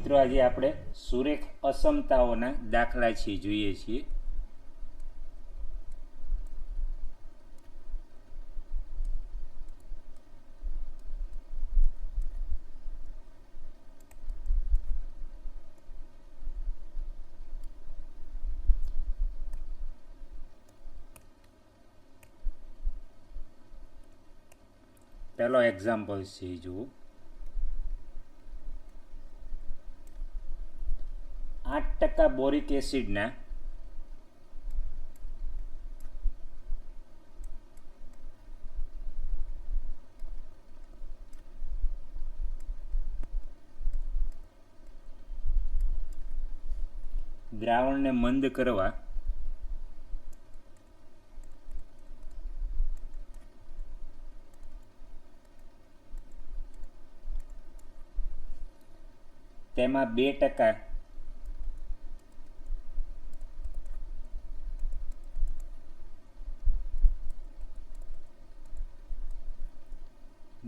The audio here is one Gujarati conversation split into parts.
મિત્રો આજે આપણે સુરેખ અસમતાઓના દાખલા છે જોઈએ છીએ। પહેલો એક્ઝામ્પલ છે જુઓ, 8% બોરિક એસિડના દ્રાવણને મંદ કરવા તેમાં 2%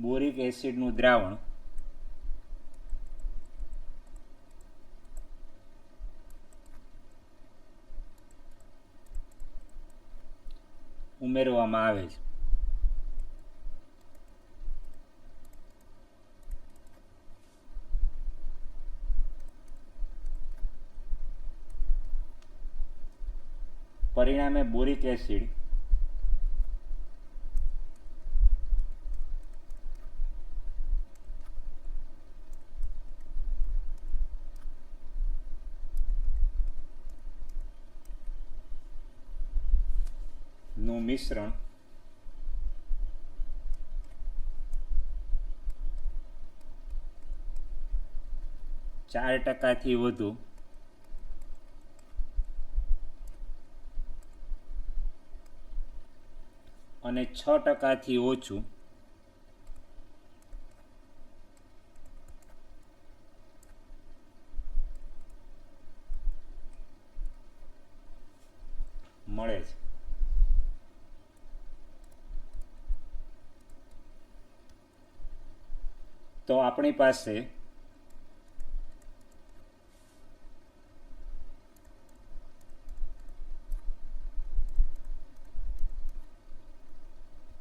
બોરિક એસિડનું દ્રાવણ ઉમેરવામાં આવે છે। પરિણામે બોરિક એસિડ નું મિશ્રણ ચાર ટકાથી વધુ અને 6%થી ઓછું મળે છે। તો આપણી પાસે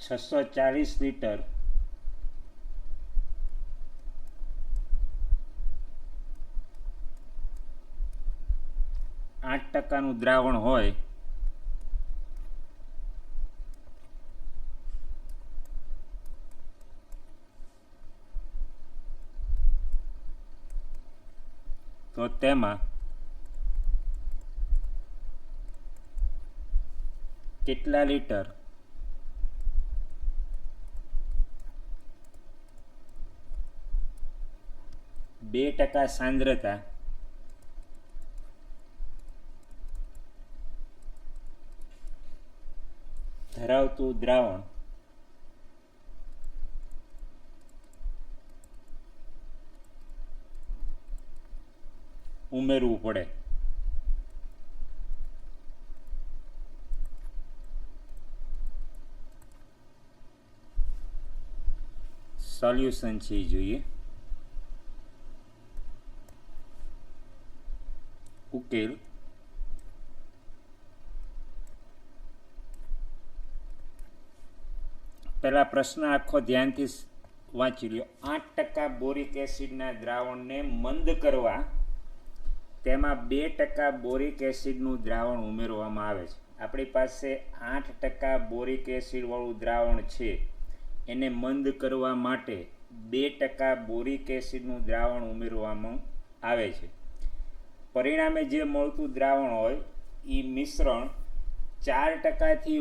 640 લિટર આઠ ટકાનું દ્રાવણ હોય તો તેમાં કેટલા લીટર બે ટકા સાંદ્રતા ધરાવતું દ્રાવણ ઉમેરવું પડે। સોલ્યુશન છે એ જોઈએ। ઉકેલ પહેલા પ્રશ્ન આખો ધ્યાનથી વાંચી લ્યો। 8% બોરિક એસિડના દ્રાવણને મંદ કરવા તેમાં 2% બોરિક એસિડનું દ્રાવણ ઉમેરવામાં આવે છે। આપણી પાસે 8% બોરિક એસિડવાળું દ્રાવણ છે, એને મંદ કરવા માટે 2% બોરિક એસિડનું દ્રાવણ ઉમેરવામાં આવે છે। પરિણામે જે મળતું દ્રાવણ હોય એ મિશ્રણ 4%થી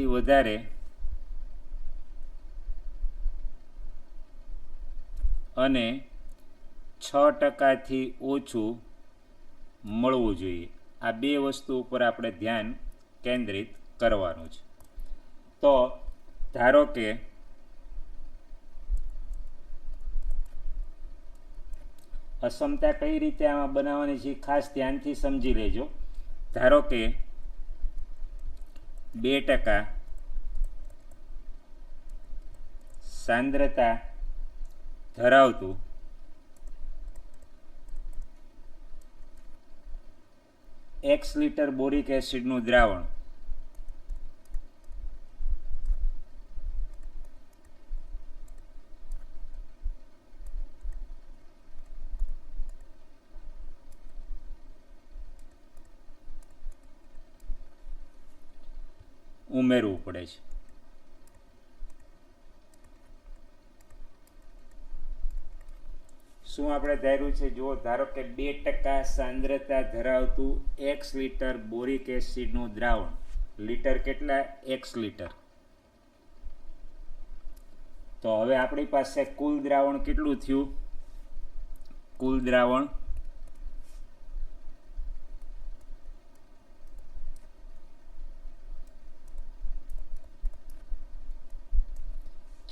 વધારે અને 6%થી ઓછું મળવું જોઈએ। આ બે વસ્તુ ઉપર આપણે ધ્યાન કેન્દ્રિત કરવાનું છે। તો ધારો કે અસમતા કઈ રીતે આમાં બનાવવાની છે ખાસ ધ્યાનથી સમજી લેજો। ધારો કે 2% સાંદ્રતા ધરાવતું x લિટર બોરિક એસિડનું દ્રાવણ ઉમેરવું પડે છે. શું આપણે ધાર્યું છે? જુઓ, ધારો કે 2% સાંદ્રતા ધરાવતું x લિટર બોરિક એસિડનું દ્રાવણ. લિટર કેટલા? x litre. તો હવે આપણી પાસે કુલ દ્રાવણ કેટલું થયું? કુલ દ્રાવણ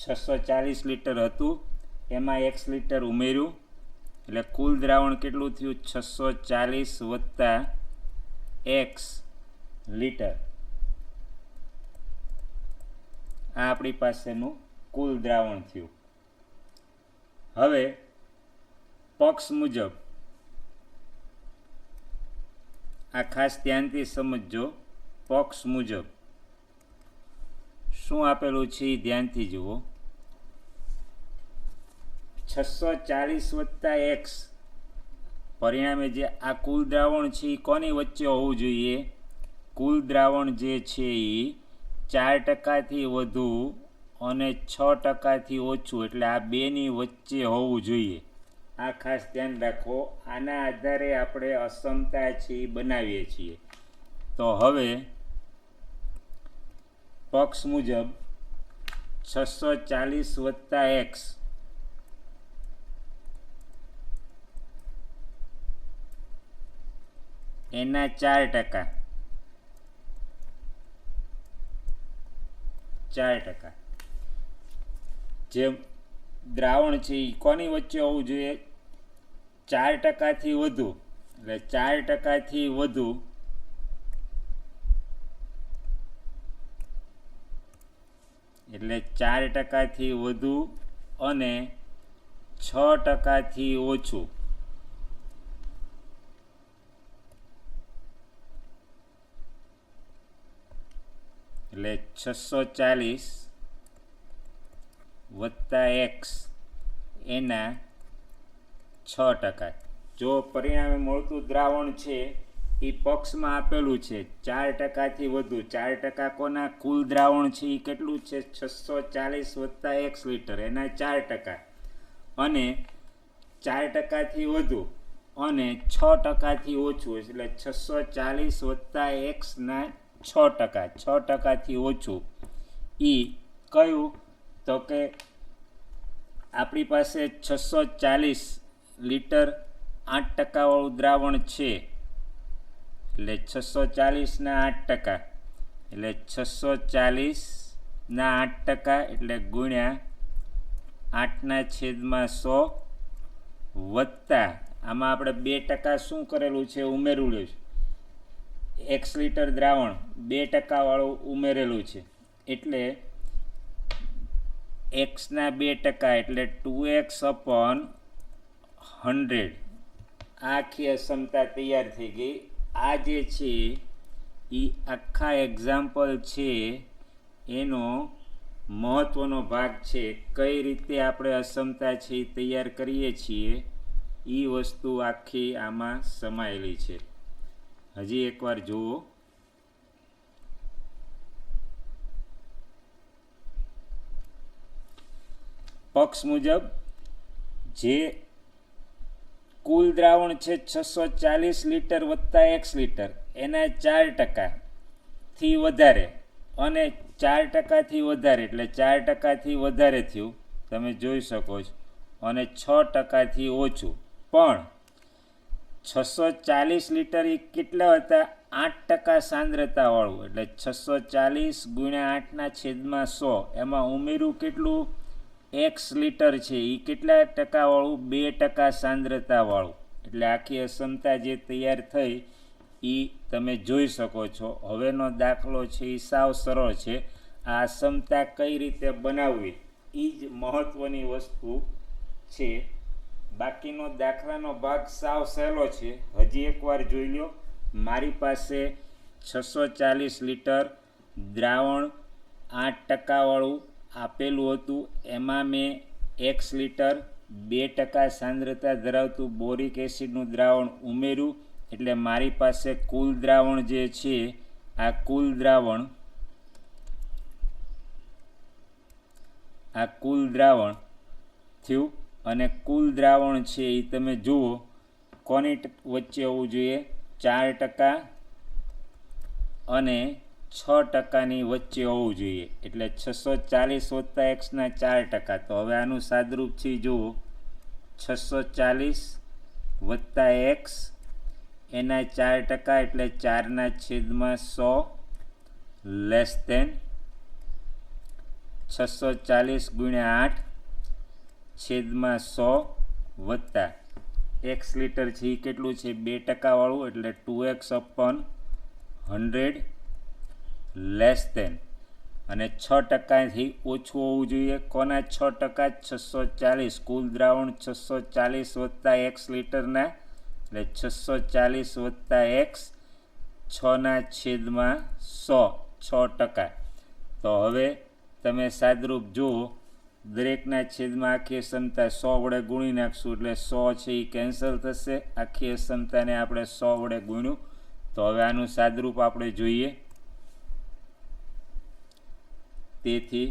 640 લિટર હતું. એમાં x લિટર ઉમેર્યું એટલે કુલ દ્રાવણ કેટલું થયું? 640 વત્તા x લિટર. આ આપણી પાસેનું કુલ દ્રાવણ થયું. હવે પક્ષ મુજબ આ ખાસ ધ્યાનથી સમજજો. પક્ષ મુજબ શું આપેલું છે એ ધ્યાનથી જુઓ. 640 વત્તા x પરિણામે જે આ કુલ દ્રાવણ છે એ કોની વચ્ચે હોવું જોઈએ? કુલ દ્રાવણ જે છે એ 4%થી વધુ અને 6%થી ઓછું, એટલે આ બેની વચ્ચે હોવું જોઈએ. આ ખાસ ધ્યાન રાખો. આના આધારે આપણે અસમતા છે એ બનાવીએ છીએ. તો હવે પક્ષ મુજબ 640 વત્તા x એના 4%. 4% જે દ્રાવણ છે એ કોની વચ્ચે હોવું જોઈએ? 4%થી વધુ, એટલે 4%થી વધુ એટલે 4%થી વધુ અને 6%થી ઓછું. એટલે 640 વત્તા x એના 6%. જો પરિણામે મળતું દ્રાવણ છે એ પક્ષમાં આપેલું છે 4%થી વધુ. 4% કોના? કુલ દ્રાવણ છે એ કેટલું છે? 640 વત્તા x લિટર એના 4%. અને 4%થી વધુ અને 6%થી ઓછું, એટલે 640 વત્તા x ના 6%. 6%થી ઓછું એ કયું? તો કે આપણી પાસે 640 લિટર 8% વાળું દ્રાવણ છે. એટલે 640 ના 8%, એટલે 640 ના 8% એટલે ગુણ્યા 8/100 વત્તા આમાં આપણે 2% શું કરેલું છે? ઉમેરેલું છે. x લિટર દ્રાવણ 2% વાળું ઉમેરેલું છે, એટલે x ના 2% એટલે 2x/100. આખી અસમતા તૈયાર થઈ ગઈ. આ જે છે એ આખા એક્ઝામ્પલ છે એનો મહત્ત્વનો ભાગ છે. કઈ રીતે આપણે અસમતા છે એ તૈયાર કરીએ છીએ એ વસ્તુ આખી આમાં સમાયેલી છે. હજી એકવાર જુઓ. પક્ષ મુજબ જે કુલ દ્રાવણ છે 640 લિટર વત્તા x લિટર એના 4%થી વધારે અને 4%થી વધારે, એટલે 4%થી વધારે થયું તમે જોઈ શકો છો, અને 6%થી ઓછું. પણ 640 લિટર એ કેટલા હતા? 8% સાંદ્રતાવાળું, એટલે 640 ગુણ્યા 8/100 એમાં ઉમેર્યું કેટલું? x લિટર છે એ કેટલા ટકાવાળું? 2% સાંદ્રતાવાળું. એટલે આખી અસમતા જે તૈયાર થઈ એ તમે જોઈ શકો છો. હવેનો દાખલો છે એ સાવ સરળ છે. આ અસમતા કઈ રીતે બનાવવી એ જ મહત્ત્વની વસ્તુ છે. બાકીનો દાખલાનો ભાગ સાવ સહેલો છે. હજી એકવાર જોઈ લો. મારી પાસે 640 લીટર દ્રાવણ 8% વાળું આપેલું હતું. એમાં મેં x લીટર 2% સાંદ્રતા ધરાવતું બોરિક એસિડનું દ્રાવણ ઉમેર્યું. એટલે મારી પાસે કુલ દ્રાવણ જે છે આ કુલ દ્રાવણ થયું. અને કુલ દ્રાવણ છે એ તમે જુઓ કોની વચ્ચે હોવું જોઈએ, 4% અને 6%ની વચ્ચે હોવું જોઈએ. એટલે 640 + x ના 4%. તો હવે આનું સાદરૂપ છે જુઓ, 640 + x એના 4%, એટલે 4/100 લેસ દેન 640 × 8/100 વત્તા x લીટર છે એ કેટલું છે 2% વાળું, એટલે 2x/100 લેસ દેન, અને 6%થી ઓછું હોવું જોઈએ. કોના 6%? 640. કુલ દ્રાવણ 640 + x લીટરના, એટલે 640 + x 6/100 6%. તો હવે તમે સાદરૂપ જુઓ, દરેકના છેદમાં આખી ક્ષમતા 100 વડે ગુણી નાખશું એટલે 100 છે એ કેન્સલ થશે. આખી ક્ષમતાને આપણે 100 વડે ગુણ્યું. તો હવે આનું સાદરૂપ આપણે જોઈએ. તેથી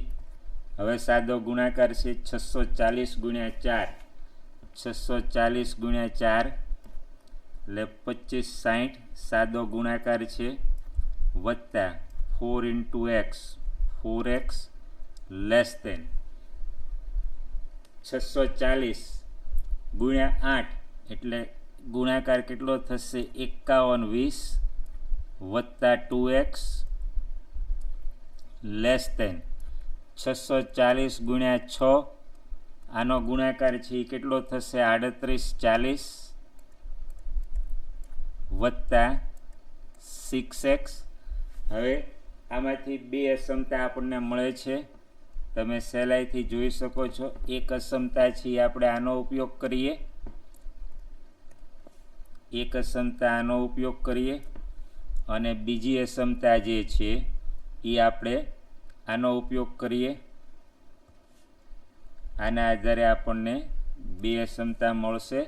હવે સાદો ગુણાકાર છે 640 × 4, 640 × 4 એટલે 2560 સાદો ગુણાકાર છે, વત્તા 4 × x 4x લેસ દેન 640 × 8 એટલે ગુણાકાર કેટલો થશે 5120 વત્તા 2x લેસ દેન 640 × 6 આનો ગુણાકાર છે એ કેટલો થશે 3840 વત્તા 6x. હવે આમાંથી બે અક્ષમતા આપણને મળે છે, તમે સહેલાઈથી જોઈ શકો છો. એક અક્ષમતા છે એ આપણે આનો ઉપયોગ કરીએ, અને બીજી અક્ષમતા જે છે એ આપણે આનો ઉપયોગ કરીએ. આના આધારે આપણને બે અક્ષમતા મળશે.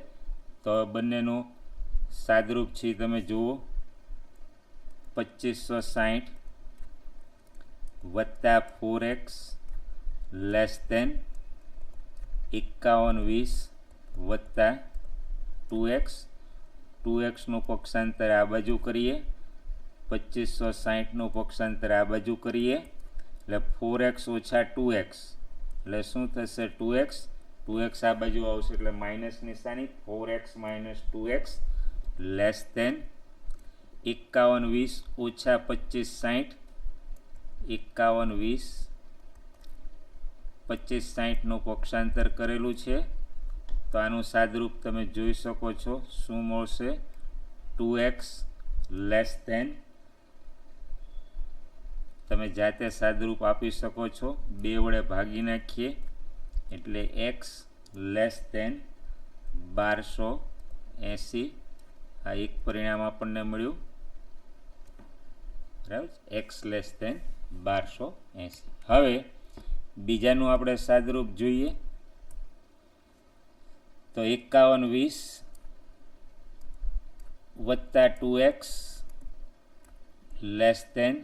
તો બંનેનું સાદરૂપ છે તમે જુઓ, 2560 વત્તા 4x લેસ દેન 5120 વત્તા 2x. 2xનું પક્ષાંતર આ બાજુ કરીએ, 2560નું પક્ષાંતર આ બાજુ કરીએ, એટલે 4x - 2x એટલે શું થશે 2x. 2x આ બાજુ આવશે એટલે માઇનસ નિશાની, 4x - 2x લેસ દેન 5120 - 2560. 5120 2560નું પક્ષાંતર કરેલું છે. તો આનું સાદરૂપ તમે જોઈ શકો છો શું મળશે, 2x લેસ દેન, તમે જાતે સાદરૂપ આપી શકો છો, 2 વડે ભાગી નાખીએ એટલે x લેસ દેન 1280. આ એક પરિણામ આપણને મળ્યું, બરાબર, x લેસ દેન 1280. હવે બીજાનું આપણે સાદરૂપ જોઈએ. તો 5120 વત્તા 2x less than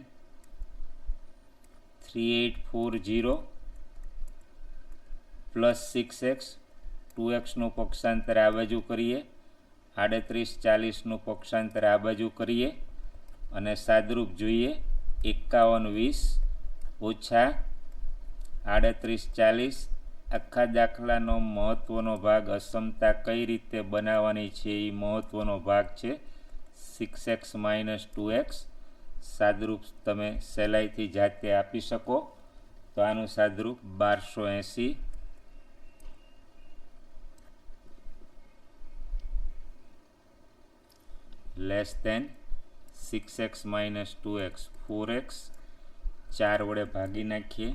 3840 plus 6x. 2xનું પક્ષાંતર આ બાજુ કરીએ, 3840નું પક્ષાંતર આ બાજુ કરીએ, અને સાદરૂપ જોઈએ 5120 ઓછા 3840. આખા દાખલાનો મહત્ત્વનો ભાગ અક્ષમતા કઈ રીતે બનાવવાની છે એ મહત્ત્વનો ભાગ છે, 6x - 2x. સાદરૂપ તમે સહેલાઈથી જાતે આપી શકો. તો આનું સાદરૂપ 1280 less than 6x - 2x 4x. 4 વડે ભાગી નાખીએ,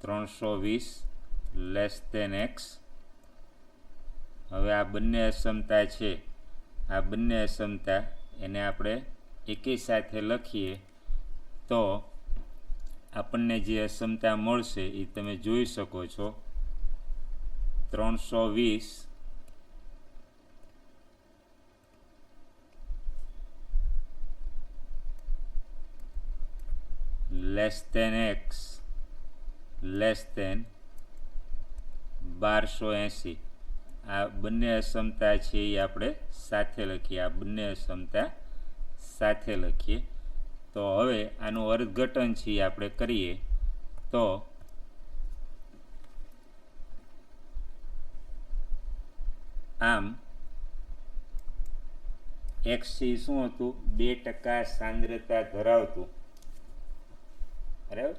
320 લેસ દેન x. હવે આ બંને અક્ષમતા છે, આ બંને અક્ષમતા એને આપણે એકી સાથે લખીએ તો આપણને જે અક્ષમતા મળશે એ તમે જોઈ શકો છો 320 less than x less than 1280. આ બંને અક્ષમતા છે એ આપણે સાથે લખીએ. આ બંને અક્ષમતા સાથે લખીએ. તો હવે આનું અર્થઘટન છે એ આપણે કરીએ તો આમ એક્સસી શું હતું? 2% સાંદ્રતા ધરાવતું. બરાબર?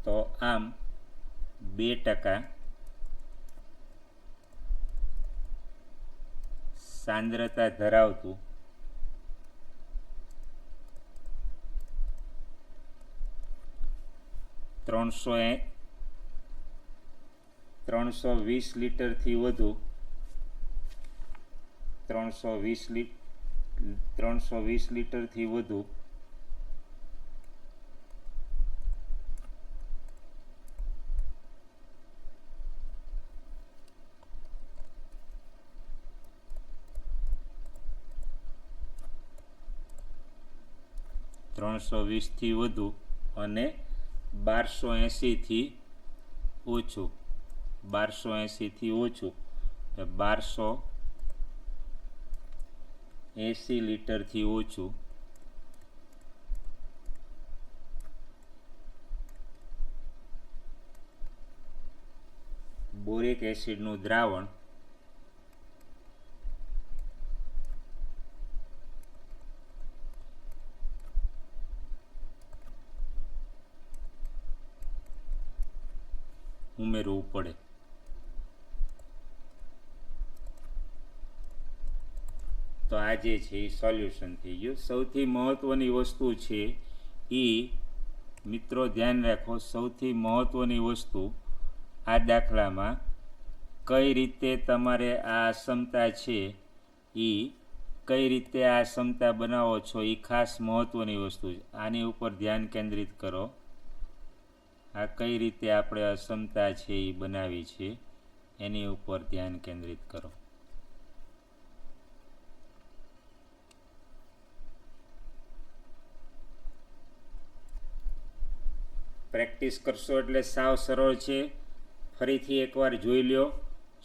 તો આમ 2% સાંદ્રતા ધરાવતું ત્રણસો 20 લીટરથી વધુ 320 લીટરથી વધુ થી વધુ અને 1280 ઓછું 1280 ઓછું 1280 લીટરથી ઓછું બોરિક એસિડનું દ્રાવણ ઉમેરવું પડે. તો આ જે છે એ સોલ્યુશન થઈ ગયું. સૌથી મહત્ત્વની વસ્તુ છે એ મિત્રો ધ્યાન રાખો, સૌથી મહત્ત્વની વસ્તુ આ દાખલામાં કઈ રીતે તમારે આ અક્ષમતા છે એ કઈ રીતે આ અક્ષમતા બનાવો છો એ ખાસ મહત્ત્વની વસ્તુ છે. આની ઉપર ધ્યાન કેન્દ્રિત કરો. આ કઈ રીતે આપણે અક્ષમતા છે એ બનાવી છે એની ઉપર ધ્યાન કેન્દ્રિત કરો. પ્રેક્ટિસ કરશો એટલે સાવ સરળ છે. ફરીથી એકવાર જોઈ લો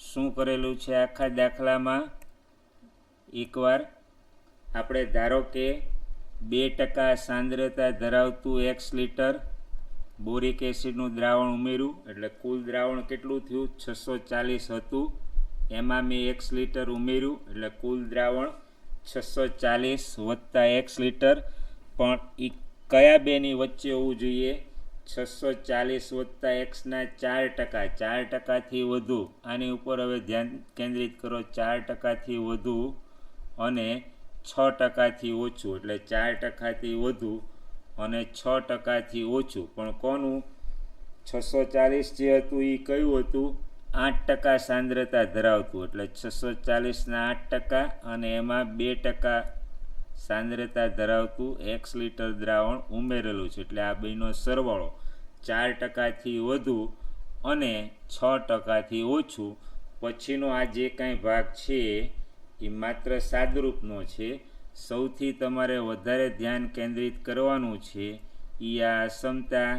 શું કરેલું છે આખા દાખલામાં. એકવાર આપણે ધારો કે 2% સાંદ્રતા ધરાવતું 1 લીટર બોરિક એસિડનું દ્રાવણ ઉમેર્યું એટલે કુલ દ્રાવણ કેટલું થયું? 640 હતું. એમાં મેં 1 લીટર ઉમેર્યું એટલે કુલ દ્રાવણ 640 વત્તા 1 લીટર. પણ એ કયા બેની વચ્ચે હોવું જોઈએ? 640 વત્તા એક્સના 4%. 4%થી વધુ. આની ઉપર હવે ધ્યાન કેન્દ્રિત કરો. 4%થી વધુ અને 6%થી ઓછું. એટલે 4%થી વધુ અને 6%થી ઓછું. પણ કોનું? 640 જે હતું એ કયું હતું? 8% સાંદ્રતા ધરાવતું. એટલે 640ના 8% અને એમાં 2% સાંદ્રતા ધરાવતું 1 લીટર દ્રાવણ ઉમેરેલું છે. એટલે આ બેનો સરવાળો 4%થી વધુ અને 6%થી ઓછું. પછીનો આ જે કાંઈ ભાગ છે એ માત્ર સાદરૂપનો છે. સૌથી તમારે વધારે ધ્યાન કેન્દ્રિત કરવાનું છે એ આ અક્ષમતા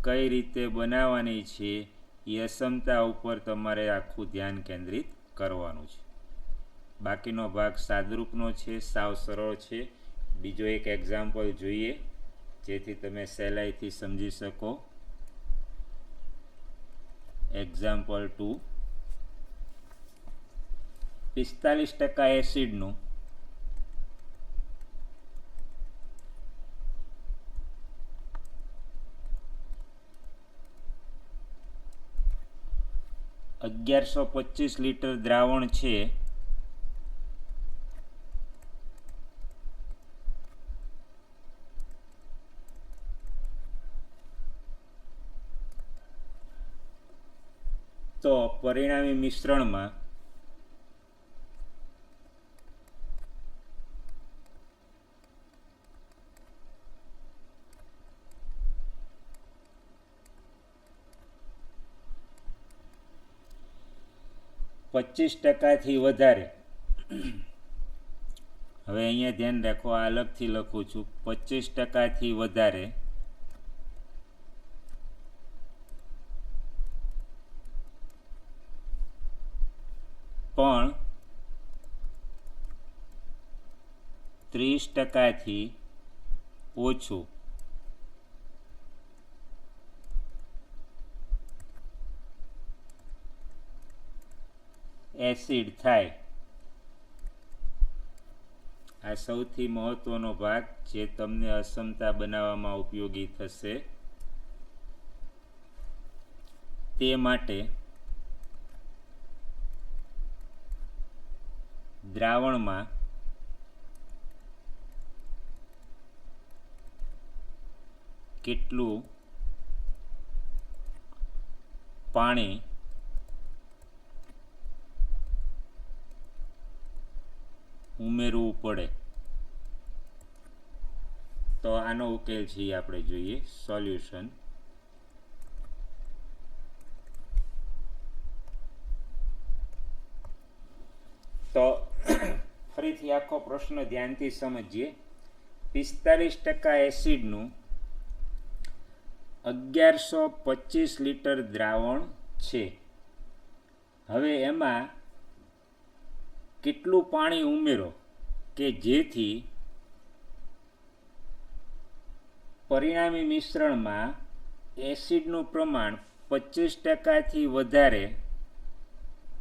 કઈ રીતે બનાવવાની છે એ અક્ષમતા ઉપર તમારે આખું ધ્યાન કેન્દ્રિત કરવાનું છે. બાકીનો ભાગ સાદરૂપનો છે, સાવ સરળ છે. બીજો એક એક્ઝામ્પલ જોઈએ જેથી તમે સહેલાઈથી સમજી શકો. એક્ઝામ્પલ 2. 45% એસિડનું 1125 લીટર દ્રાવણ છે તો પરિણામી મિશ્રણમાં 25%થી વધારે, હવે અહીંયા ધ્યાન રાખો, આ અલગથી લખું છું, 25%થી વધારે પણ 30%થી ઓછું એસિડ થાય. આ સૌથી મહત્વનો ભાગ જે તમને અક્ષમતા બનાવવામાં ઉપયોગી થશે. તે માટે દ્રાવણમાં કેટલું પાણી ઉમેરવું પડે. તો આનો ઉકેલ છે આપણે જોઈએ, સોલ્યુશન. તો ફરીથી આખો પ્રશ્ન ધ્યાનથી સમજીએ. 45% એસિડનું 1125 લીટર દ્રાવણ છે. હવે એમાં કેટલું પાણી ઉમેરો કે જેથી પરિણામી મિશ્રણમાં એસિડનું પ્રમાણ 25%થી વધારે,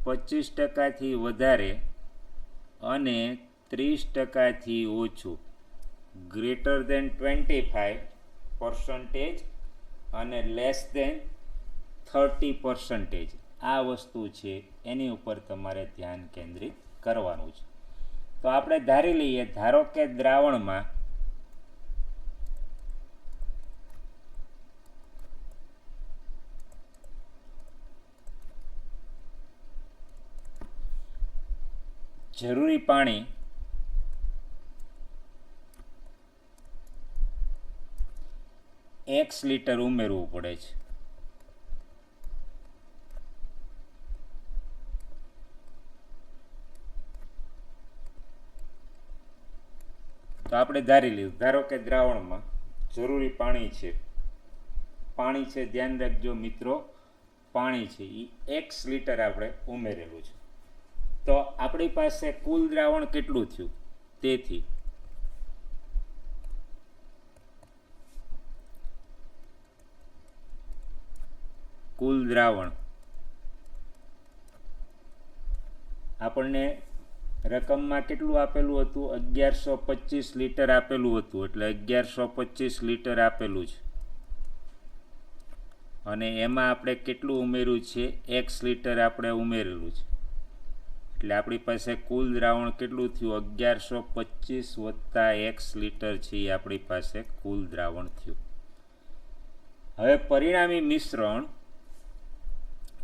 25%થી વધારે અને 30%થી ઓછું, ગ્રેટર દેન 25% અને લેસ દેન 30%. આ વસ્તુ છે એની ઉપર તમારે ધ્યાન કેન્દ્રિત કરવાનું છે. તો આપણે ધારી લઈએ, ધારો કે દ્રાવણમાં જરૂરી પાણી 1 લીટર ઉમેરવું પડે છે. તો આપણે ધારી લીધું, ધારો કે દ્રાવણમાં જરૂરી પાણી છે, ધ્યાન રાખજો મિત્રો, પાણી છે એ 1 લીટર આપણે ઉમેરેલું છે. તો આપણી પાસે કુલ દ્રાવણ કેટલું થયું? તેથી કુલ દ્રાવણ આપણને રકમમાં કેટલું આપેલું હતું? 1125 લીટર આપેલું હતું. એટલે 1125 લીટર આપેલું છે અને એમાં આપણે કેટલું ઉમેર્યું છે? 1 લીટર આપણે ઉમેરેલું છે. એટલે આપણી પાસે કુલ દ્રાવણ કેટલું થયું? 1125 વત્તા 1 લીટર છે એ આપણી પાસે કુલ દ્રાવણ થયું. હવે પરિણામી મિશ્રણ,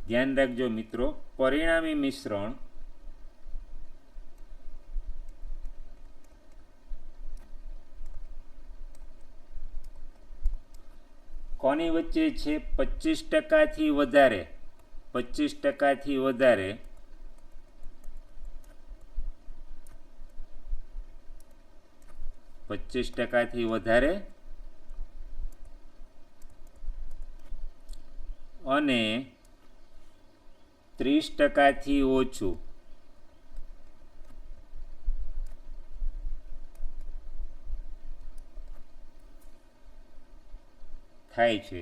ધ્યાન રાખજો મિત્રો, પરિણામી મિશ્રણ કોની વચ્ચે છે? 25%થી વધારે, 25%થી વધારે અને 30%થી ઓછું થાય છે.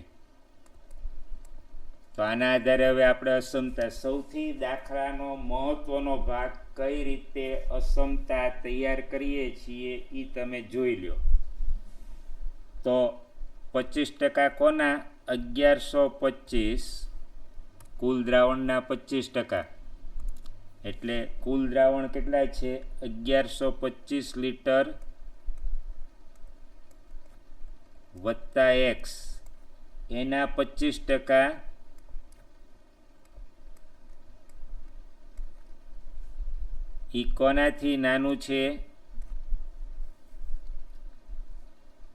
તો આના આધારે હવે આપણે અક્ષમતા, સૌથી દાખલાનો મહત્વનો ભાગ કઈ રીતે અક્ષમતા તૈયાર કરીએ છીએ એ તમે જોઈ લો. તો 25% કોના? 1125 કુલ દ્રાવણના 25%, એટલે કુલ દ્રાવણ કેટલા છે? 1125 લીટર વત્તા x એના 25% એ કોનાથી નાનું છે?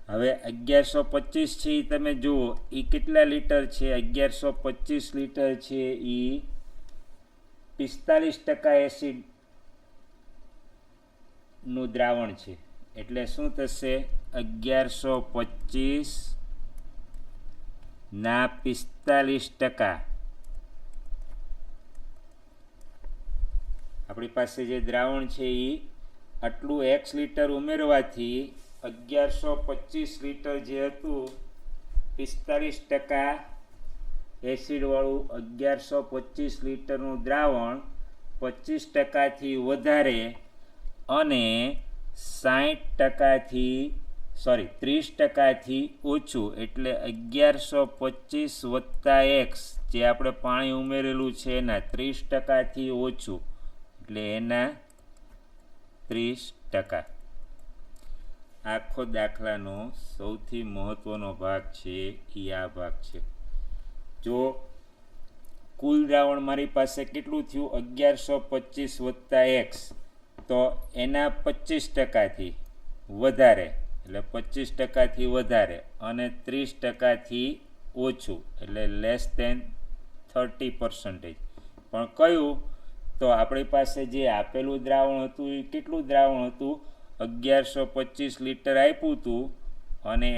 હવે 1125 છે એ તમે જુઓ એ કેટલા લીટર છે? 1125 લીટર છે એ 45% એસિડનું દ્રાવણ છે, એટલે શું થશે? 1125 ના 45%. આપણી પાસે જે દ્રાવણ છે એ આટલું x લીટર ઉમેરવાથી 1125 લીટર જે હતું 45% એસિડવાળું 1125 લીટરનું દ્રાવણ 25%થી વધારે અને 30%થી ઓછું, એટલે 1125 વત્તા x જે આપણે પાણી ઉમેરેલું છે એના 30%થી ઓછું, એટલે એના 30%. આખો દાખલાનો સૌથી મહત્વનો ભાગ છે એ આ ભાગ છે. જો કુલ દ્રાવણ મારી પાસે કેટલું થયું? 1125 વત્તા x, તો એના 25%થી વધારે, એટલે 25%થી વધારે અને 30%થી ઓછું, એટલે લેસ ધેન 30%. પણ કયું? તો આપણી પાસે જે આપેલું દ્રાવણ હતું એ કેટલું દ્રાવણ હતું? 1125 લીટર આપ્યું હતું અને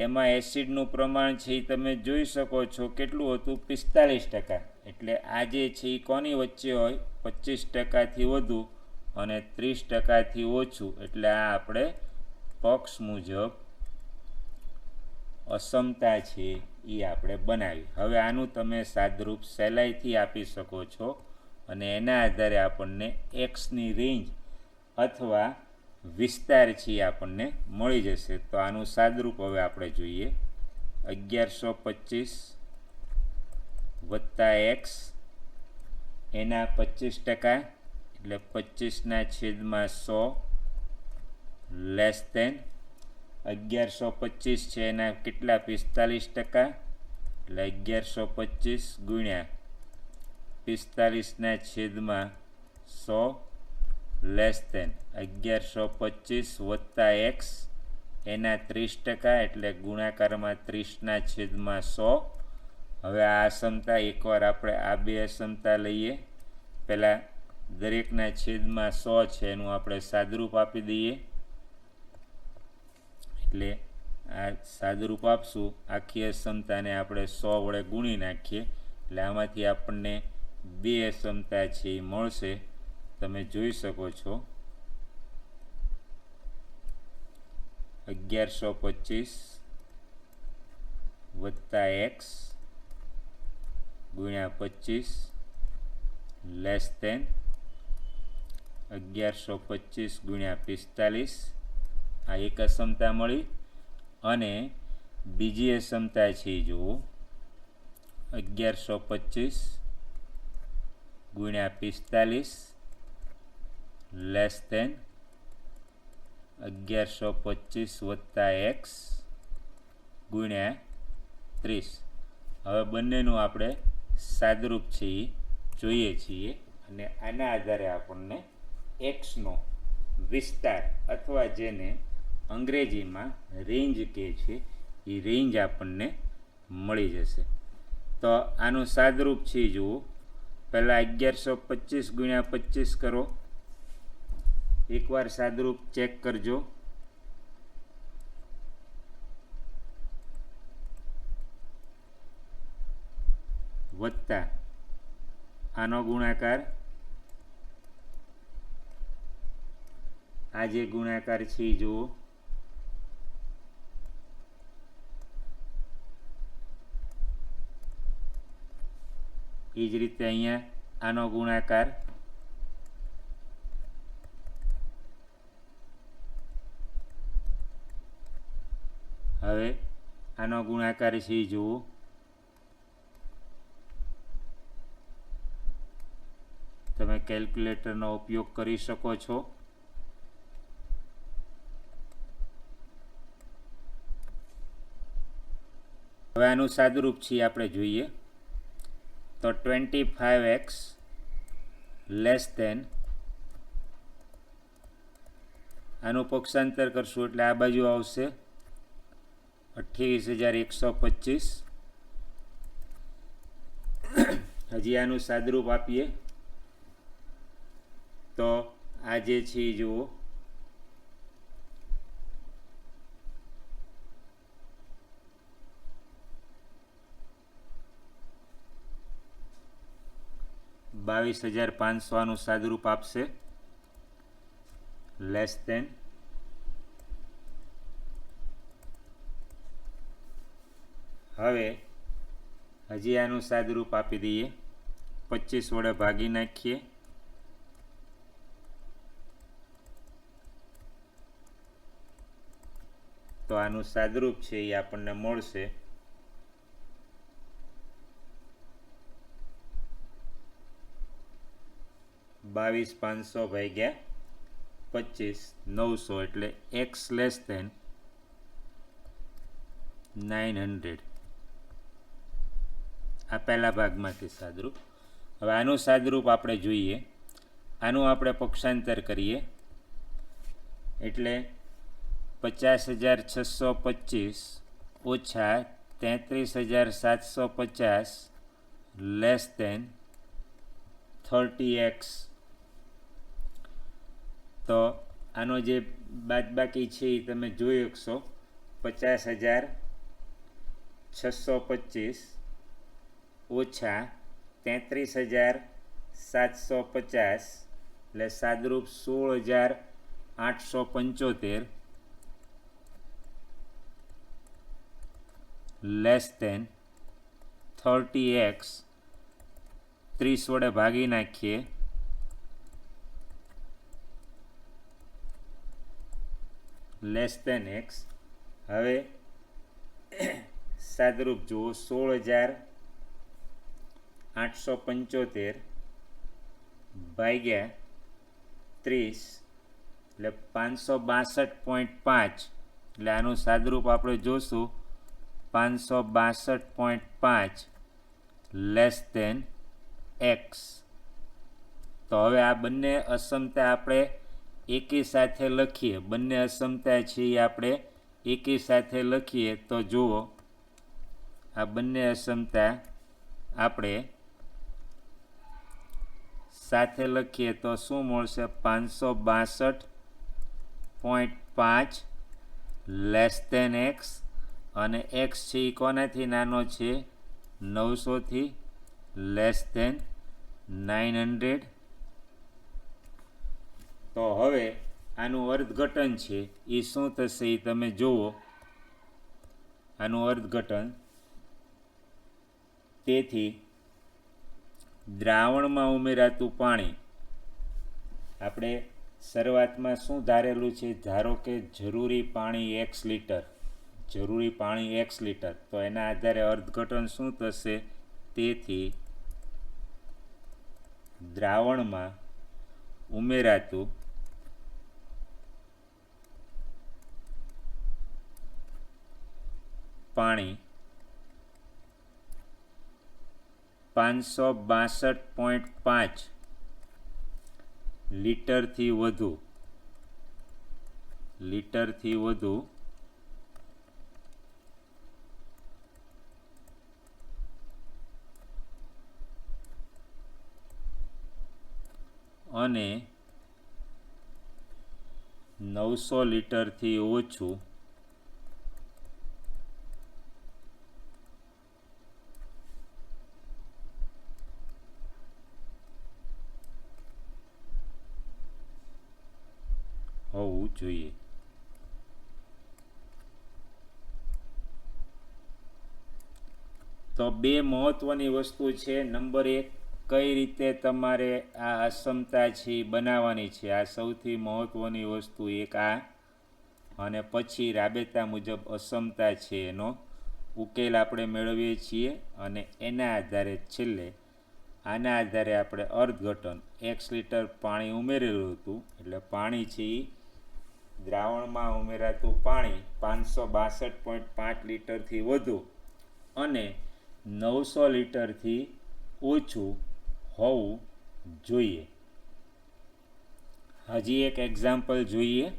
એમાં એસિડનું પ્રમાણ છે એ તમે જોઈ શકો છો કેટલું હતું? 45%. એટલે આ જે છે એ કોની વચ્ચે હોય? 25%થી વધુ અને 30%થી ઓછું, એટલે આ આપણે પક્ષ મુજબ અસમતા છે એ આપણે બનાવી. હવે આનું તમે સાદરૂપ સહેલાઈથી આપી શકો છો અને એના આધારે આપણને એક્સની રેન્જ અથવા વિસ્તાર છે એ આપણને મળી જશે. તો આનું સાદરૂપ હવે આપણે જોઈએ. 1125 વત્તા એક્સ એના 25%, એટલે 25/100 લેસ ધેન 1125 છે એના કેટલા? 45%, એટલે 1125 ગુણ્યા 45/100 લેસ ધેન 1125 વત્તા એક્સ એના 30%, એટલે ગુણાકારમાં 30/100. હવે આ અસમતા એકવાર આપણે આ બે અસમતા લઈએ. પહેલાં દરેકના છેદમાં 100 છે એનું આપણે સાદરૂપ આપી દઈએ. એટલે આ સાદરૂપ આપશું, આખી અસમતાને આપણે 100 વડે ગુણી નાખીએ, એટલે આમાંથી આપણને બે અસમતા છે એ મળશે. તમે જોઈ શકો છો 1125 વત્તા એક્સ ગુણ્યા 25 લેસ ધેન 1125 ગુણ્યા 45. આ એક અસમતા મળી. અને બીજી અસમતા છે જુઓ 1125 ગુણ્યા 45 લેસ ધેન 1125 વત્તા એક્સ ગુણ્યા 30. હવે બંનેનું આપણે સાદરૂપ છે એ જોઈએ છીએ અને આના આધારે આપણને એક્સનો વિસ્તાર અથવા જેને અંગ્રેજીમાં રેન્જ કહે છે એ રેન્જ આપણને મળી જશે. તો આનું સાદરૂપ છે જુઓ. પહેલાં 1125 ગુણ્યા 25 કરો. એકવાર સાદરૂપ ચેક કરજો. વત્તા આનો ગુણાકાર, આ જે ગુણાકાર છે એ જુઓ. એ જ રીતે અહીંયા આનો ગુણાકાર, હવે આનો ગુણાકાર છે એ જુઓ. તમે કેલ્ક્યુલેટરનો ઉપયોગ કરી શકો છો. હવે આનું સાદરૂપ છે આપણે જોઈએ. તો 25x લેસ ધેન, આનું પક્ષાંતર કરશું એટલે આ બાજુ આવશે 28,125. હજી આનું સાદરૂપ આપીએ તો આ જે છે એ જુઓ 22,500 આનું સાદુરૂપ આપશે લેસ દેન હવે હજી આનું સાદુરૂપ આપી દઈએ 25 વડે ભાગી નાખીએ તો આનું સાદુરૂપ છે એ આપણને મળશે 22,500 ભાગ્યા 25 900 એટલે x લેસ દેન 900 આ પહેલા ભાગમાંથી સાદુરૂપ હવે આનું સાદુરૂપ આપણે જોઈએ આનું આપણે પક્ષાંતર કરીએ એટલે 50,625 ઓછા 33,750 લેસ દેન 30x તો આનો જે બાદબાકી છે એ તમે જોઈ શકશો 50,625 ઓછા 33,750 એટલે સાદુરૂપ 16,875 લેસ દેન 30x 30 વડે ભાગી નાખીએ લેસ દેન એક્સ હવે સાદુરૂપ જુઓ 16,875 ભાગ્યા 30 એટલે 562.5 એટલે આનું સાદુરૂપ આપણે જોશું 562.5 લેસ દેન એક્સ તો હવે આ બંને અસમતા આપણે એકી સાથે લખીએ બંને અસમતા છે એ આપણે એકી સાથે લખીએ તો જુઓ આ બંને અસમતા આપણે સાથે લખીએ તો શું મળશે 562.5 લેસ દેન એક્સ અને એક્સ છે એ કોનાથી નાનો છે 900 થી લેસ દેન 900 તો હવે આનું અર્થઘટન છે એ શું થશે એ તમે જુઓ આનું અર્થઘટન તેથી દ્રાવણમાં ઉમેરાતું પાણી આપણે શરૂઆતમાં શું ધારેલું છે ધારો કે જરૂરી પાણી x લીટર તો એના આધારે અર્થઘટન શું થશે તેથી દ્રાવણમાં ઉમેરાતું પાણી 562.5 લીટરથી વધુ અને 900 લીટરથી ઓછું હોવું જોઈએ તો બે મહત્વની વસ્તુ છે નંબર 1 કઈ રીતે તમારે આ અસમતા છે બનાવવાની છે આ સૌથી મહત્વની વસ્તુ એક આ અને પછી રાબેતા મુજબ અસમતા છે એનો ઉકેલ આપણે મેળવીએ છીએ અને એના આધારે છેલ્લે આના આધારે આપણે અર્થઘટન 1 લીટર પાણી ઉમેરેલું હતું એટલે પાણી છે એ દ્રાવણમાં ઉમેરાતું પાણી 562.5 લીટરથી વધુ અને 900 લીટરથી ઓછું હોવું જોઈએ હજી એક એક્ઝામ્પલ જોઈએ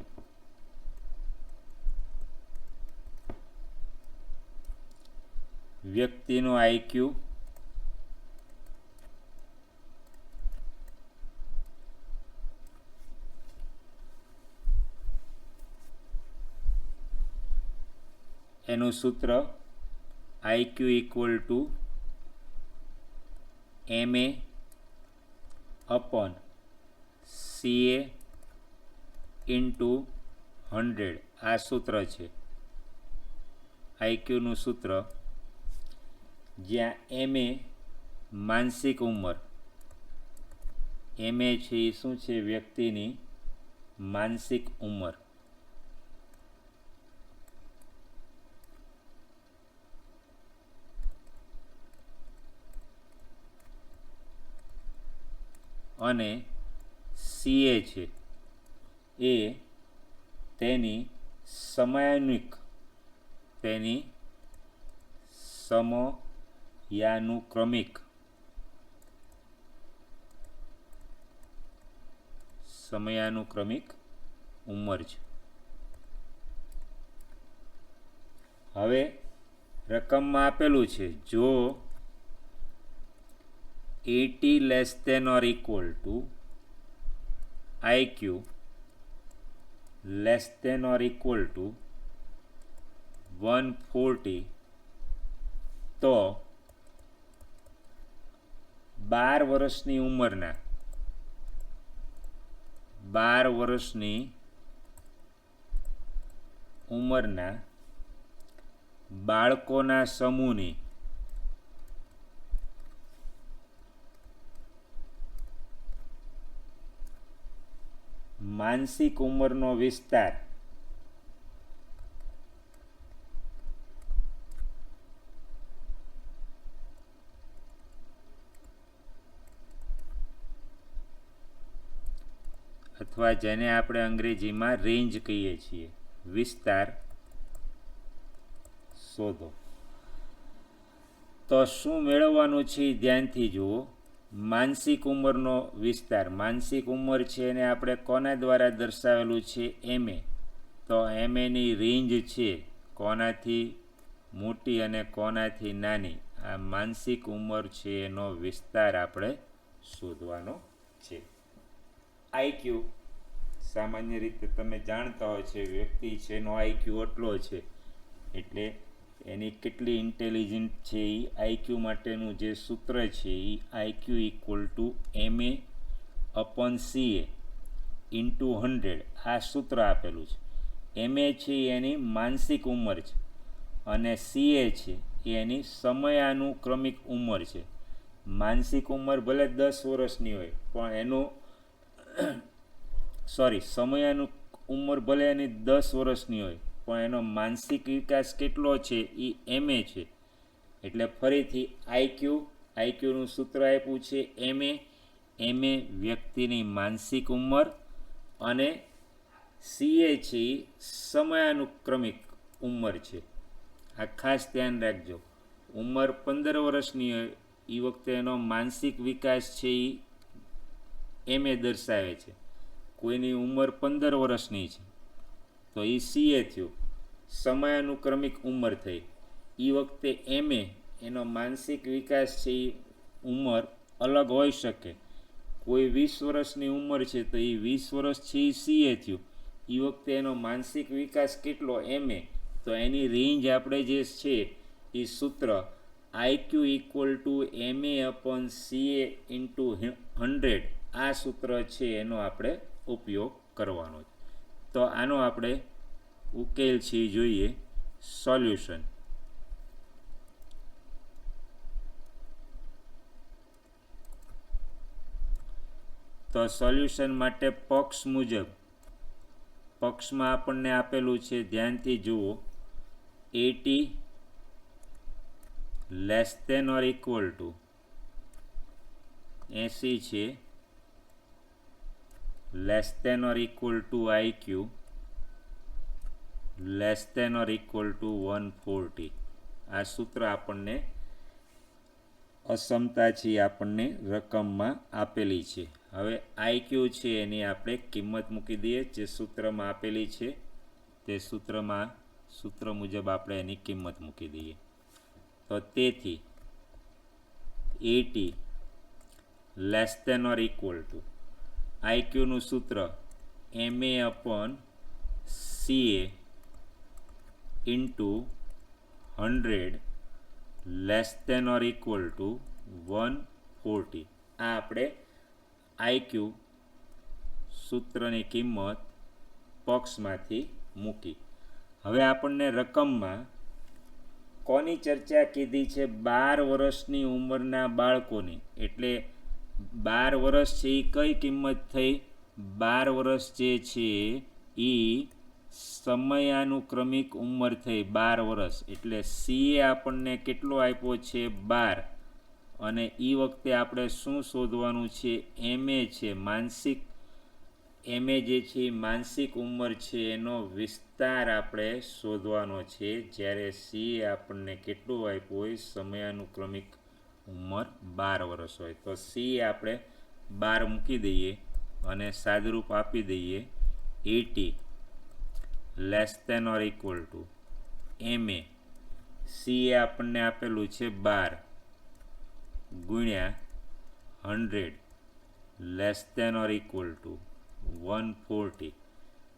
વ્યક્તિનું આઈક્યુ એનું સૂત્ર IQ equal to MA upon CA into 100 આ સૂત્ર છે આઈક્યુનું સૂત્ર, જ્યાં MA માનસિક ઉંમર, MA છે એ શું છે? વ્યક્તિની માનસિક ઉંમર. અને CA છે એ તેની સમયાનુક્રમિક ઉંમર છે. હવે રકમમાં આપેલું છે, જો 80 less than or equal to IQ less than or equal to 140 તો 12 વર્ષની ઉંમરના બાળકોના સમૂહની માનસિક ઉંમરનો વિસ્તાર અથવા જેને આપણે અંગ્રેજીમાં રેન્જ કહીએ છીએ, વિસ્તાર શોધો. તો શું મેળવવાનું છે ધ્યાનથી જુઓ. માનસિક ઉંમરનો વિસ્તાર, માનસિક ઉંમર છે એને આપણે કોના દ્વારા દર્શાવેલું છે? MA. તો MAની રેન્જ છે કોનાથી મોટી અને કોનાથી નાની, આ માનસિક ઉંમર છે એનો વિસ્તાર આપણે શોધવાનો છે. આઈક્યુ સામાન્ય રીતે તમે જાણતા હોય છે, વ્યક્તિ છે એનો આઈક્યુ એટલો છે, એટલે એની કેટલી ઇન્ટેલિજન્ટ છે એ આઈક્યુ માટેનું જે સૂત્ર છે એ IQ equal to MA upon CA into 100 આ સૂત્ર આપેલું છે. MA છે એની માનસિક ઉંમર છે અને CA છે એ એની સમયાનુક્રમિક ઉંમર છે. માનસિક ઉંમર ભલે 10 વર્ષની હોય પણ એનું સમયાનું ઉંમર ભલે એની 10 વર્ષની હોય પણ એનો માનસિક વિકાસ કેટલો છે એ MA છે. એટલે ફરીથી આઈક્યુનું સૂત્ર આપ્યું છે MA વ્યક્તિની માનસિક ઉંમર અને CA છે એ સમયાનુક્રમિક ઉંમર છે. આ ખાસ ધ્યાન રાખજો. ઉંમર 15 વર્ષની હોય એ વખતે એનો માનસિક વિકાસ છે એ MA દર્શાવે છે. કોઈની ઉંમર 15 વર્ષની છે તો એ CA થયું, સમયાનુક્રમિક ઉંમર થઈ. એ વખતે MA એનો માનસિક વિકાસ છે એ ઉંમર અલગ હોઈ શકે. કોઈ 20 વર્ષની ઉંમર છે તો એ 20 વર્ષ છે એ CA થયું. એ વખતે એનો માનસિક વિકાસ કેટલો? MA. તો એની રેન્જ આપણે જે છે એ સૂત્ર IQ equal to MA upon CA into 100 આ સૂત્ર છે એનો આપણે ઉપયોગ કરવાનો છે. તો આનો આપણે ઉકેલ છે જોઈએ. સોલ્યુશન. તો સોલ્યુશન માટે પક્ષ મુજબ, પક્ષમાં આપણને આપેલું છે, ધ્યાનથી જુઓ, 80 less than or equal to 80 છે less than or equal to IQ less than or equal to 140 આ સૂત્ર આપણને અસમતા છે આપણને રકમમાં આપેલી છે. હવે આઈક્યુ છે એની આપણે કિંમત મૂકી દઈએ જે સૂત્રમાં આપેલી છે તે સૂત્ર મુજબ આપણે એની કિંમત મૂકી દઈએ. તો તેથી 80 less than or equal to આઈક્યુનું સૂત્ર MA અપોન CA ઇન્ટુ 100 < 140. આ આપણે આઈક્યુ સૂત્રની કિંમત પક્ષમાંથી મૂકી. હવે આપણને રકમમાં કોની ચર્ચા કીધી છે? 12 વર્ષની ઉંમરના બાળકોની. એટલે 12 વર્ષ છે એ કઈ કિંમત થઈ? 12 વર્ષ જે છે એ સમયાનુક્રમિક ઉંમર થઈ 12 વર્ષ. એટલે સીએ આપણને કેટલો આપ્યો છે? 12. અને એ વખતે આપણે શું શોધવાનું છે? એમએ છે, માનસિક એમએ જે છે એ માનસિક ઉંમર છે એનો વિસ્તાર આપણે શોધવાનો છે. જ્યારે સીએ આપણને કેટલું આપ્યું હોય? સમયાનુક્રમિક ઉંમર 12 વર્ષ હોય. તો સીએ આપણે 12 મૂકી દઈએ અને સાદુરૂપ આપી દઈએ 80 < MA. સીએ આપણને આપેલું છે 12 ગુણ્યા 100 < 140.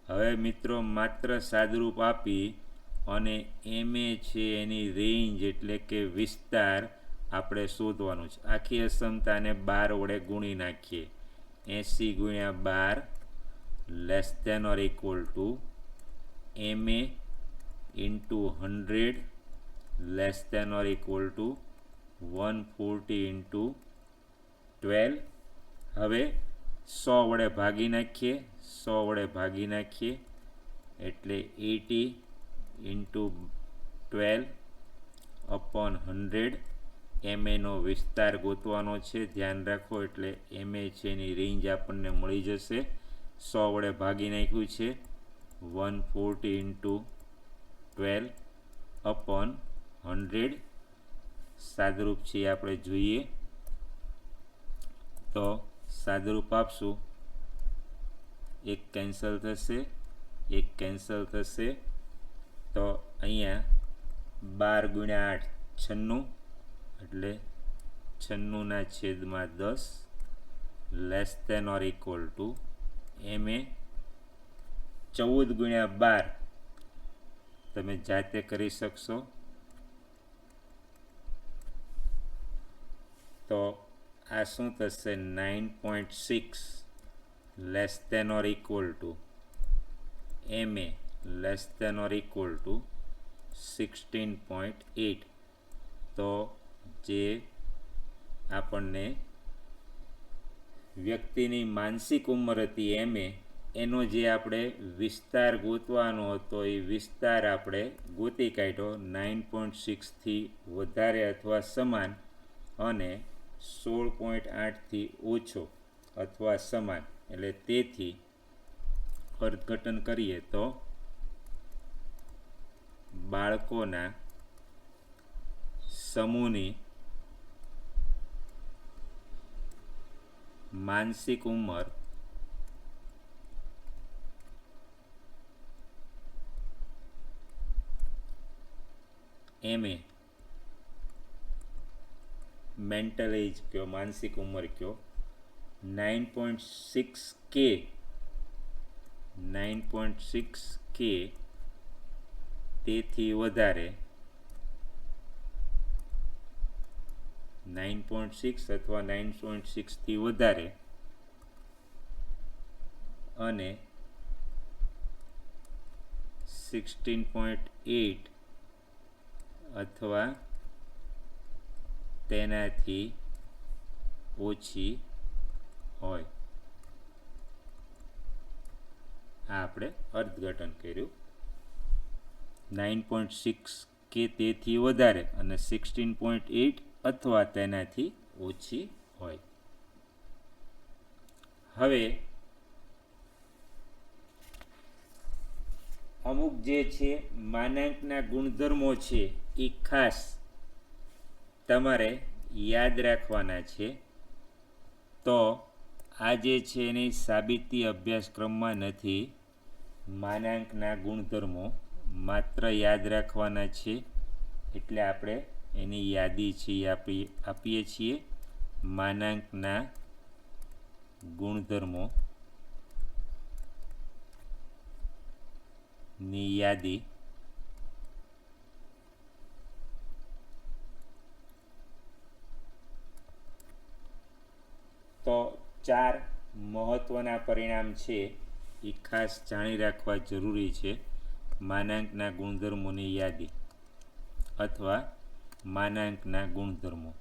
હવે મિત્રો માત્ર સાદુરૂપ આપી અને એમએ છે એની રેન્જ એટલે કે વિસ્તાર આપણે શોધવાનું છે. આખી અસમતાને 12 વડે ગુણી નાખીએ. 80 ગુણ્યા 12 < MA ઇન્ટુ 100 < 140 ઇન્ટુ 12. હવે 100 વડે ભાગી નાખીએ. 100 વડે ભાગી નાખીએ એટલે 80 ઇન્ટુ 12 અપોન 100. એમએનો વિસ્તાર ગોતવાનો છે. ધ્યાન રાખો. એટલે એમએ છે એની રેન્જ આપણને મળી જશે. 100 વડે ભાગી નાખ્યું છે. 140 ઇન્ટુ 12 અપોન 100. સાદુરૂપ છે આપણે જોઈએ તો સાદુરૂપ આપશું. એક કેન્સલ થશે, એક કેન્સલ થશે. તો અહીંયા 12 ગુણ્યા 8 96. એટલે 96/10 < MA. 14 ગુણ્યા 12 તમે જાતે કરી શકશો. તો આ શું થશે? 9.6 < MA <16.8. તો જે આપણને વ્યક્તિની માનસિક ઉંમર હતી એમએ, એનો જે આપણે વિસ્તાર ગોતવાનો હતો એ વિસ્તાર આપણે ગોતી કાઢ્યો. 9.6થી વધારે અથવા સમાન અને 16.8થી ઓછો અથવા સમાન. એટલે તેથી અર્થઘટન કરીએ તો બાળકોના સમૂહની માનસિક ઉંમર એમએ, મેન્ટલ એજ કયો, માનસિક ઉંમર કયો, 9.6K તેથી વધારે, 9.6 અથવા 9.6થી વધારે અને 16.8 અથવા તેનાથી ઓછી હોય. આ આપણે અર્થઘટન કર્યું. 9.6 કે તેથી વધારે અને 16.8 અથવા તેનાથી ઓછી હોય. હવે અમુક જે છે માનાંકના ગુણધર્મો છે એ ખાસ તમારે યાદ રાખવાના છે. તો આ જે છે એની સાબિતી અભ્યાસક્રમમાં નથી. માનાંકના ગુણધર્મો માત્ર યાદ રાખવાના છે. એટલે આપણે એની યાદી છે આપીએ છીએ. માનાંકના ગુણધર્મો ની યાદી તો 4 મહત્ત્વના પરિણામ છે એ ખાસ જાણી રાખવા જરૂરી છે. માનાંકના ગુણધર્મોની યાદી અથવા માનાંકના ગુણધર્મો.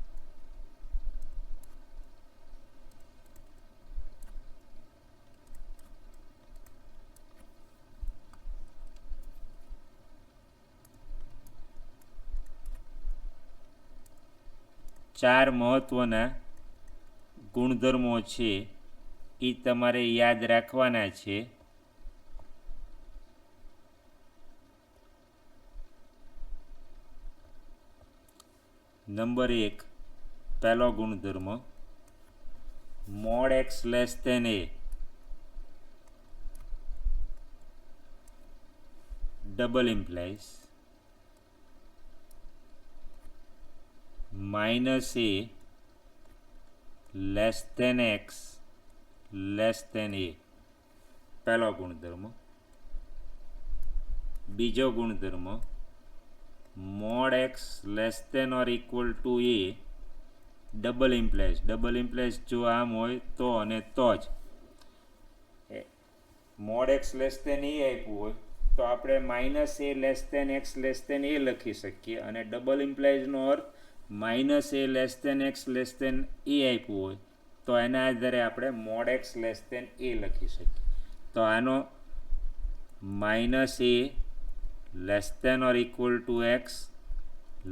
ચાર મહત્ત્વના ગુણધર્મો છે એ તમારે યાદ રાખવાના છે. નંબર 1, પહેલો ગુણધર્મ mod x less than a double implies minus a less than x less than a. પહેલો ગુણધર્મ. બીજો ગુણધર્મ mod x less than or equal to a double implies. Double implies જો આમ હોય તો અને તો જ. Mod x less than a આપ્યું હોય તો આપણે minus a less than x less than a લખી શકીએ, અને ડબલ ઇમ્પ્લાઇઝનો અર્થ minus a less than x less than a આપ્યું હોય તો એના આધારે આપણે mod x less than a લખી શકીએ. તો આનો minus a less than or equal to x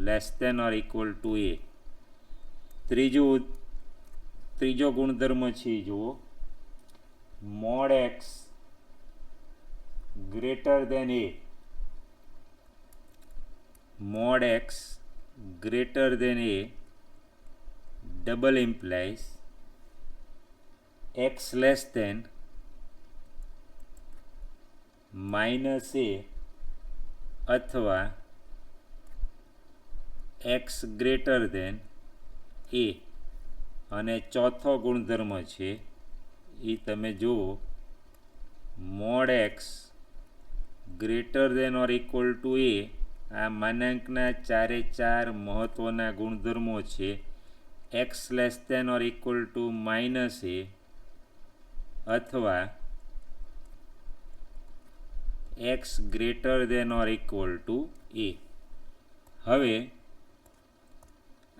less than or equal to a. ત્રીજો ગુણધર્મ છે જુઓ, mod x greater than a. Mod x greater than a double implies x less than minus a અથવા એક્સ ગ્રેટર ધેન એ. અને ચોથો ગુણધર્મ છે એ તમે જુઓ, mod x greater than or equal to a. આ માનાંકના 4 મહત્ત્વના ગુણધર્મો છે. X less than or equal to minus a અથવા x greater than or equal to a. હવે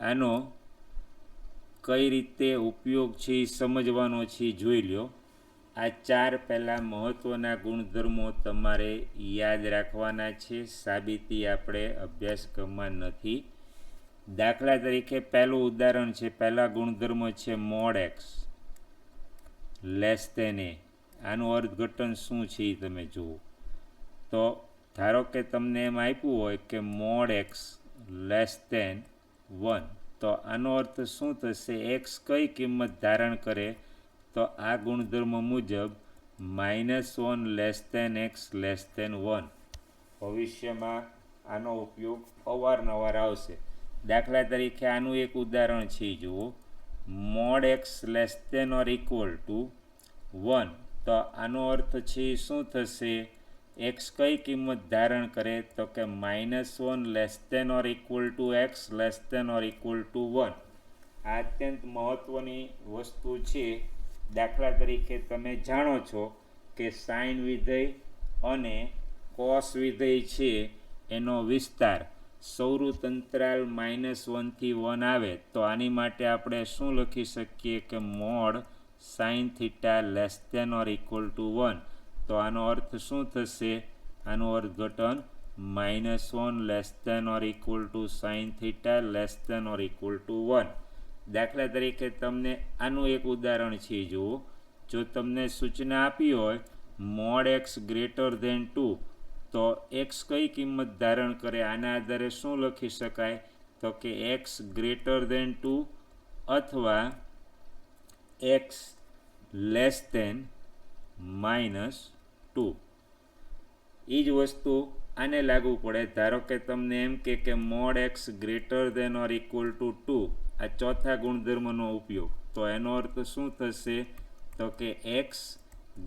આનો કઈ રીતે ઉપયોગ છે એ સમજવાનો છે જોઈ લો. આ 4 પહેલાં મહત્ત્વના ગુણધર્મો તમારે યાદ રાખવાના છે. સાબિતી આપણે અભ્યાસક્રમમાં નથી. દાખલા તરીકે પહેલું ઉદાહરણ છે, પહેલા ગુણધર્મ છે મોડ એક્સ લેસ ધેન એ. આનું અર્થઘટન શું છે એ તમે જુઓ. તો ધારો કે તમને એમ આપ્યું હોય કે મોડ એક્સ લેસ ધેન 1, તો આનો અર્થ શું થશે? એક્સ કઈ કિંમત ધારણ કરે? તો આ ગુણધર્મ મુજબ -1 less than x less than 1. ભવિષ્યમાં આનો ઉપયોગ અવારનવાર આવશે. દાખલા તરીકે આનું એક ઉદાહરણ છે જુઓ, mod x less than or equal to 1. તો આનો અર્થ છે શું થશે? એક્સ કઈ કિંમત ધારણ કરે? તો કે -1 less than or equal to x less than or equal to 1. આ અત્યંત મહત્ત્વની વસ્તુ છે. દાખલા તરીકે તમે જાણો છો કે સાઇન વિધેય અને કોસ વિધેય છે એનો વિસ્તાર સૌરુત અંતરાલ -1 થી 1 આવે તો આની માટે આપણે શું લખી શકીએ કે mod sine theta less than or equal to 1. તો આનો અર્થ શું થશે? આનું અર્થઘટન -1 less than or equal to sine theta less than or equal to 1. દાખલા તરીકે તમને આનું એક ઉદાહરણ છે જુઓ, જો તમને સૂચના આપી હોય મોડ એક્સ ગ્રેટર ધેન 2, તો એક્સ કઈ કિંમત ધારણ કરે? આના આધારે શું લખી શકાય? તો કે એક્સ ગ્રેટર ધેન 2 અથવા એક્સ લેસ ધેન -2. એ જ વસ્તુ આને લાગુ પડે. ધારો કે તમને એમ કે mod x greater than or equal to 2, આ ચોથા ગુણધર્મનો ઉપયોગ. તો એનો અર્થ શું થશે? તો કે x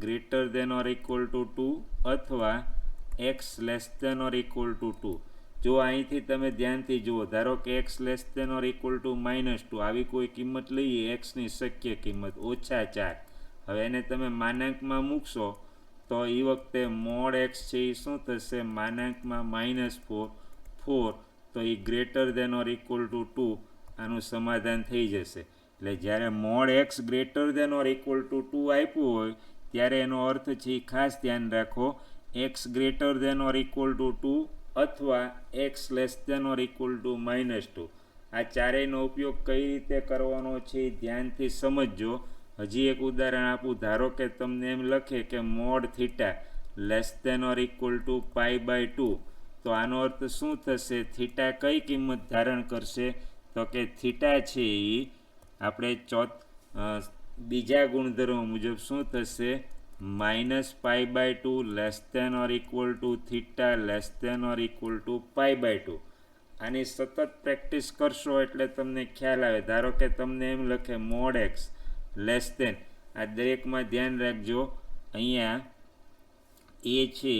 greater than or equal to 2 અથવા x less than or equal to 2. જો અહીંથી તમે ધ્યાનથી જુઓ, ધારો કે x less than or equal to -2 આવી કોઈ કિંમત લઈએ, એક્સની શક્ય કિંમત -4. હવે એને તમે માનાંકમાં મૂકશો તો એ વખતે મોડ એક્સ છે એ શું થશે, માનાંકમાં -4, તો a greater than or equal to 2 આનું સમાધાન થઈ જશે. એટલે જ્યારે mod x greater than or equal to 2 આપ્યું હોય ત્યારે એનો અર્થ છે એ ખાસ ધ્યાન રાખો, x greater than or equal to 2 અથવા x less than or equal to -2. આ ચારેયનો ઉપયોગ કઈ રીતે કરવાનો છે એ ધ્યાનથી સમજજો. હજી એક ઉદાહરણ આપું, ધારો કે તમને એમ લખે કે mod theta less than or equal to π/2, તો આનો અર્થ શું થશે, થીટા કઈ કિંમત ધારણ કરશે, તો કે થીટા છે એ આપણે બીજા ગુણધર્મો મુજબ શું થશે, -π/2 less than or equal to theta less than or equal to π/2. આની સતત પ્રેક્ટિસ કરશો એટલે તમને ખ્યાલ આવે. ધારો કે તમને એમ લખે મોડ એક્સ લેસ દેન, આ દરેકમાં ધ્યાન રાખજો, અહીંયા એ છે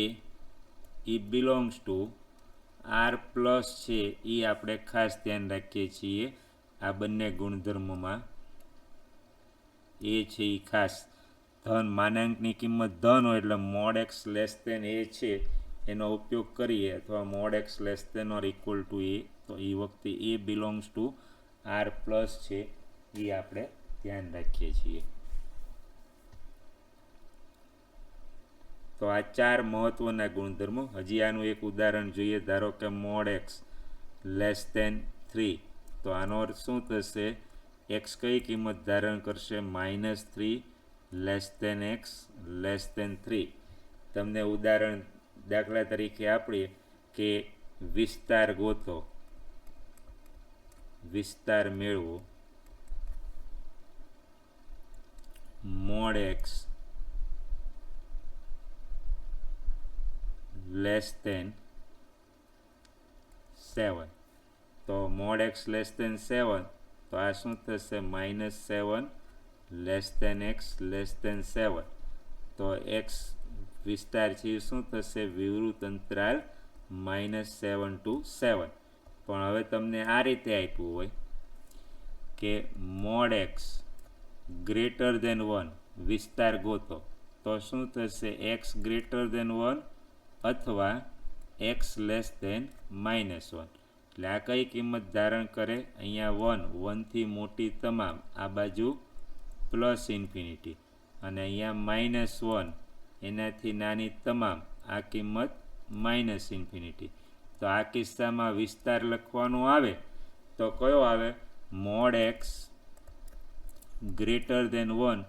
એ બિલોંગ્સ ટુ આર પ્લસ છે એ આપણે ખાસ ધ્યાન રાખીએ છીએ. આ બંને ગુણધર્મોમાં એ છે એ ખાસ ધન, માનાંકની કિંમત ધન હોય એટલે mod x less than a છે એનો ઉપયોગ કરીએ, અથવા mod x less than or equal to a, તો એ વખતે a belongs to R plus છે એ આપણે ધ્યાન રાખીએ છીએ. તો આ 4 મહત્વના ગુણધર્મો. હજી આનું એક ઉદાહરણ જોઈએ, ધારો કે મોડ એક્સ લેસ દેન 3, તો આનો અર્થ શું થશે, એક્સ કઈ કિંમત ધારણ કરશે, -3 less than x less than 3. તમને ઉદાહરણ દાખલા તરીકે આપીએ કે વિસ્તાર ગોતો, વિસ્તાર મેળવો, મોડ એક્સ લેસ દેન 7, તો મોડ એક્સ લેસ દેન 7, તો આ શું થશે, -7 less than x less than 7. તો એક્સ વિસ્તાર છે એ શું થશે, વિવૃત અંતરાલ -7 to 7. પણ હવે તમને આ રીતે આપ્યું હોય કે મોડ એક્સ ગ્રેટર દેન 1 વિસ્તાર ગોતો, તો શું થશે, એક્સ ગ્રેટર દેન 1 અથવા એક્સ લેસ દેન -1. એટલે આ કઈ કિંમત ધારણ કરે, અહીંયા 1 થી મોટી તમામ, આ બાજુ +∞, અને અહીંયા -1 એનાથી નાની તમામ, આ કિંમત -∞. તો આ કિસ્સામાં વિસ્તાર લખવાનો આવે તો કયો આવે, મોડ એક્સ ગ્રેટર દેન 1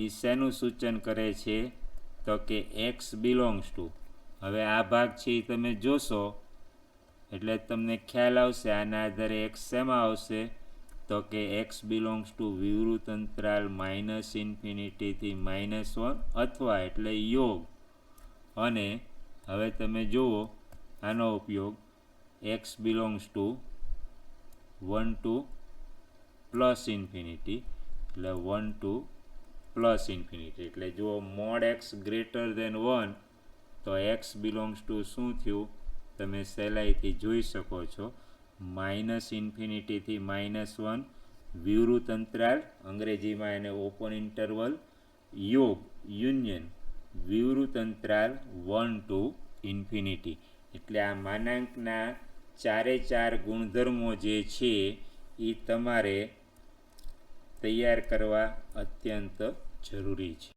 એ શેનું સૂચન કરે છે, તો કે એક્સ બિલોંગ્સ ટુ. હવે આ ભાગ છે એ તમે જોશો એટલે તમને ખ્યાલ આવશે, આના આધારે એક્સ શેમાં આવશે, તો કે એક્સ બિલોંગ્સ ટુ વિવૃત અંતરાલ -∞ થી -1 અથવા એટલે યોગ. અને હવે તમે જુઓ આનો ઉપયોગ, એક્સ બિલોંગ્સ ટુ 1 to +∞, એટલે 1 to +∞. એટલે જુઓ મોડ એક્સ ગ્રેટર દેન 1, તો એક્સ બિલોંગ્સ ટુ શું થયું, તમે સહેલાઈથી જોઈ શકો છો, -∞ થી -1 વિવૃત અંતરાલ, અંગ્રેજીમાં એને ઓપન ઇન્ટરવલ, યોગ યુનિયન વિવૃત અંતરાલ 1 to ∞. એટલે આ માનાંકના 4 ગુણધર્મો જે છે એ તમારે તૈયાર કરવા અત્યંત જરૂરી છે.